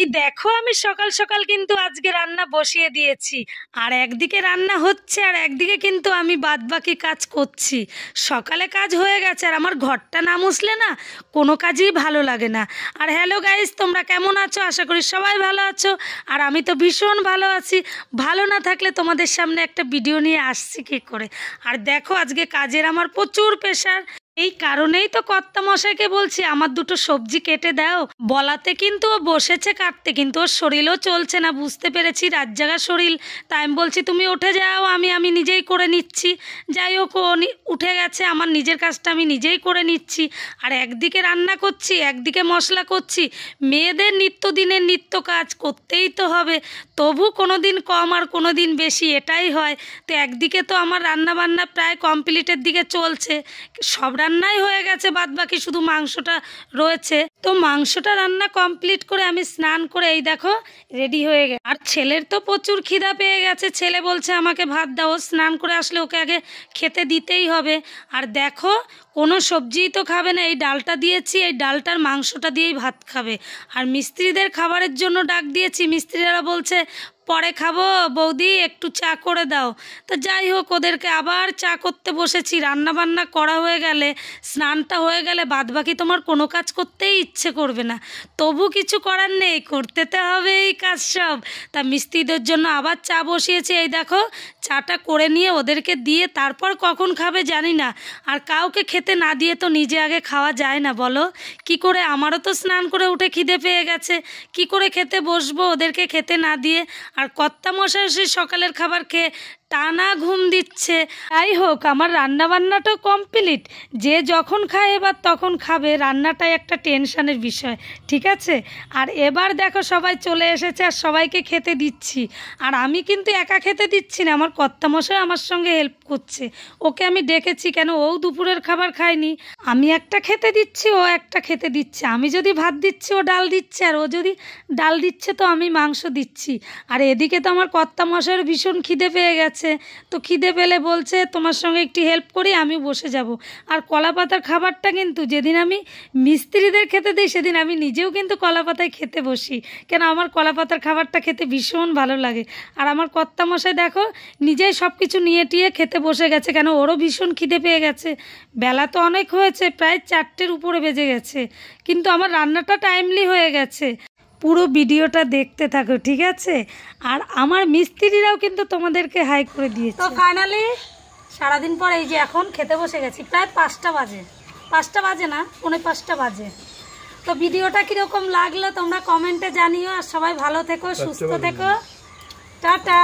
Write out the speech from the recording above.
দেখো আমি সকাল সকাল কিন্তু আজকে রান্না বসিয়ে দিয়েছি। আর একদিকে রান্না হচ্ছে আর একদিকে কিন্তু আমি বাদবাকি কাজ করছি। সকালে কাজ হয়ে গেছে আর আমার ঘরটা না মুছলে না কোনো কাজই ভালো লাগে না। আর হ্যালো গাইস, তোমরা কেমন আছো? আশা করি সবাই ভালো আছো। আর আমি তো ভীষণ ভালো আছি। ভালো না থাকলে তোমাদের সামনে একটা ভিডিও নিয়ে আসছি কী করে। আর দেখো আজকে কাজের আমার প্রচুর প্রেশার। এই কারণেই তো কর্তামশাইকে বলছি আমার দুটো সবজি কেটে দাও। বলাতে কিন্তু ও বসেছে কাটতে, কিন্তু ওর শরীরও চলছে না, বুঝতে পেরেছি রাত জাগা শরীর। তাই আমি বলছি তুমি উঠে যাও, আমি নিজেই করে নিচ্ছি। যাই হোক ও উঠে গেছে, আমার নিজের কাজটা আমি নিজেই করে নিচ্ছি। আর একদিকে রান্না করছি, একদিকে মশলা করছি। মেয়েদের নিত্যদিনের নিত্য কাজ করতেই তো হবে, তবু কোনো দিন কম আর কোনো দিন বেশি, এটাই হয়। তো একদিকে তো আমার রান্না বান্না প্রায় কমপ্লিটের দিকে চলছে, সব রান্নাই হয়ে গেছে, বাদ বাকি শুধু মাংসটা রয়েছে। তো মাংসটা রান্না কমপ্লিট করে আমি স্নান করে এই দেখো রেডি হয়ে গেছে। আর ছেলের তো প্রচুর খিদা পেয়ে গেছে, ছেলে বলছে আমাকে ভাত দাও। স্নান করে আসলে ওকে আগে খেতে দিতেই হবে। আর দেখো কোনো সবজিই তো খাবে না, এই ডালটা দিয়েছি, এই ডালটার মাংসটা দিয়েই ভাত খাবে। আর মিস্ত্রিদের খাবারের জন্য ডাক দিয়েছি, মিস্ত্রিরা বলছে পরে খাবো বৌদি, একটু চা করে দাও। তো যাই হোক ওদেরকে আবার চা করতে বসেছি। রান্না বান্না করা হয়ে গেলে, স্নানটা হয়ে গেলে বাদবাকি তোমার কোনো কাজ করতেই ইচ্ছে করবে না। তবু কিছু করার নেই, করতে তো হবে এই কাজ সব। তা মিস্ত্রিদের জন্য আবার চা বসিয়েছি, এই দেখো চাটা করে নিয়ে ওদেরকে দিয়ে তারপর কখন খাবে জানি না। আর কাউকে খেতে না দিয়ে তো নিজে আগে খাওয়া যায় না, বলো কি করে? আমারও তো স্নান করে উঠে খিদে পেয়ে গেছে, কি করে খেতে বসবো ওদেরকে খেতে না দিয়ে? আর কর্তামশাই সেই সকালের খাবার খেয়ে টানা ঘুম দিচ্ছে। যাই হোক আমার রান্নাবান্নাটাও কমপ্লিট, যে যখন খায় এবার তখন খাবে, রান্নাটাই একটা টেনশানের বিষয়, ঠিক আছে? আর এবার দেখো সবাই চলে এসেছে আর সবাইকে খেতে দিচ্ছি। আর আমি কিন্তু একা খেতে দিচ্ছি না, আমার কর্তামশাই আমার সঙ্গে হেল্প করছে। ওকে আমি ডেকেছি, কেন ও দুপুরের খাবার খায়নি। আমি একটা খেতে দিচ্ছি, ও একটা খেতে দিচ্ছে। আমি যদি ভাত দিচ্ছি ও ডাল দিচ্ছে, আর ও যদি ডাল দিচ্ছে তো আমি মাংস দিচ্ছি। আর এদিকে তো আমার কর্তামশাইয়ের ভীষণ খিদে পেয়ে গেছে। তো খিদে পেলে বলছে তোমার সঙ্গে একটু হেল্প করি, আমি বসে যাব। আর কলা পাতার খাবারটা কিন্তু যেদিন আমি মিস্ত্রিদের খেতে দিই সেদিন আমি নিজেও কিন্তু কলা পাতায় খেতে বসি, কেন আমার কলা পাতার খাবারটা খেতে ভীষণ ভালো লাগে। আর আমার কর্তামশাই দেখো নিজেই সব কিছু নিয়ে টিয়ে খেতে বসে গেছে, কেন ওরও ভীষণ খিদে পেয়ে গেছে। বেলা তো অনেক হয়েছে, প্রায় 4টের উপরে বেজে গেছে, কিন্তু আমার রান্নাটা টাইমলি হয়ে গেছে। পুরো ভিডিওটা দেখতে থাকো, ঠিক আছে? আর আমার মিস্ত্রিরাও কিন্তু তোমাদেরকে হাই করে দিয়েছে। তো ফাইনালি সারাদিন পর এই যে এখন খেতে বসে গেছি, প্রায় 5টা বাজে, 5টা বাজে না 5:45 বাজে। তো ভিডিওটা কীরকম লাগলো তোমরা কমেন্টে জানিও। আর সবাই ভালো থেকো, সুস্থ থেকো, টাটা।